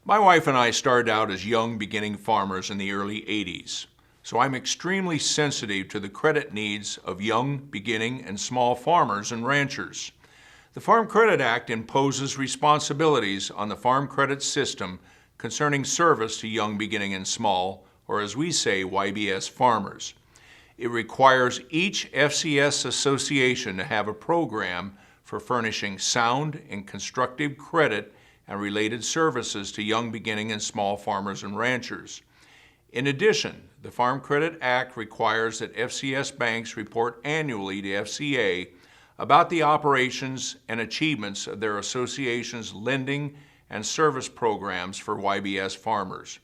My wife and I started out as young beginning farmers in the early 80s, so I'm extremely sensitive to the credit needs of young beginning and small farmers and ranchers. The Farm Credit Act imposes responsibilities on the farm credit system concerning service to young beginning and small, or as we say, YBS farmers. It requires each FCS association to have a program for furnishing sound and constructive credit and related services to young beginning and small farmers and ranchers. In addition, the Farm Credit Act requires that FCS banks report annually to FCA about the operations and achievements of their association's lending and service programs for YBS farmers.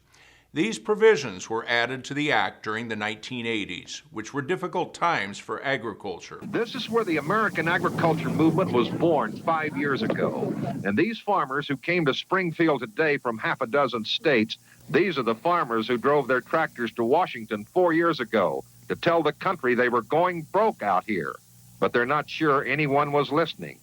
These provisions were added to the Act during the 1980s, which were difficult times for agriculture. This is where the American agriculture movement was born 5 years ago. And these farmers who came to Springfield today from half a dozen states, these are the farmers who drove their tractors to Washington 4 years ago to tell the country they were going broke out here. But they're not sure anyone was listening.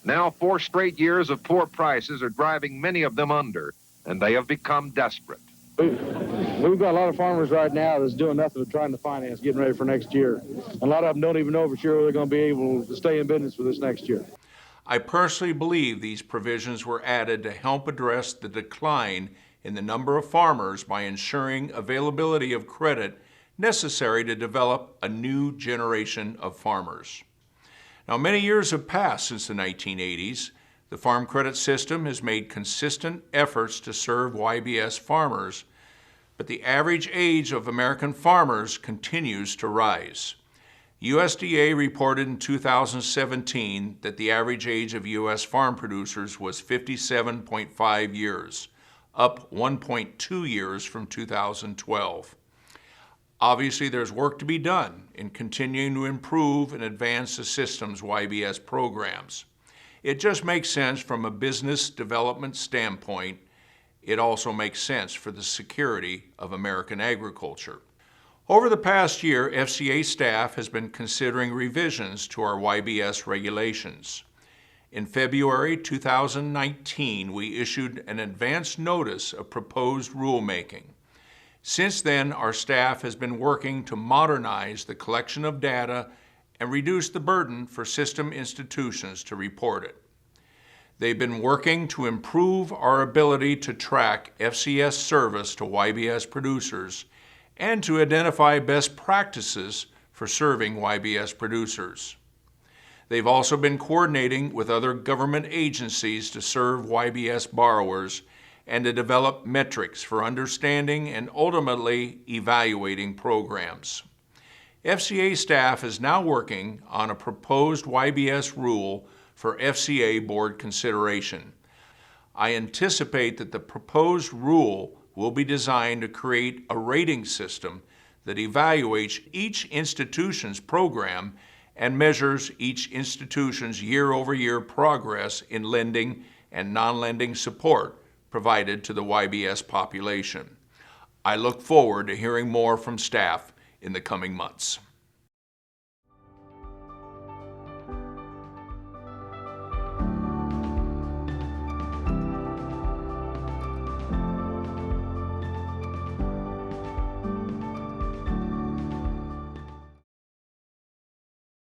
Now 4 straight years of poor prices are driving many of them under, and they have become desperate. We've got a lot of farmers right now that's doing nothing but trying to finance, getting ready for next year. A lot of them don't even know for sure they're going to be able to stay in business for this next year. I personally believe these provisions were added to help address the decline in the number of farmers by ensuring availability of credit necessary to develop a new generation of farmers. Now, many years have passed since the 1980s. The Farm Credit System has made consistent efforts to serve YBS farmers, but the average age of American farmers continues to rise. USDA reported in 2017 that the average age of U.S. farm producers was 57.5 years, up 1.2 years from 2012. Obviously, there's work to be done in continuing to improve and advance the system's YBS programs. It just makes sense from a business development standpoint. It also makes sense for the security of American agriculture. Over the past year, FCA staff has been considering revisions to our YBS regulations. In February 2019, we issued an advance notice of proposed rulemaking. Since then, our staff has been working to modernize the collection of data and reduce the burden for system institutions to report it. They've been working to improve our ability to track FCS service to YBS producers and to identify best practices for serving YBS producers. They've also been coordinating with other government agencies to serve YBS borrowers and to develop metrics for understanding and ultimately evaluating programs. FCA staff is now working on a proposed YBS rule for FCA board consideration. I anticipate that the proposed rule will be designed to create a rating system that evaluates each institution's program and measures each institution's year-over-year progress in lending and non-lending support provided to the YBS population. I look forward to hearing more from staff in the coming months.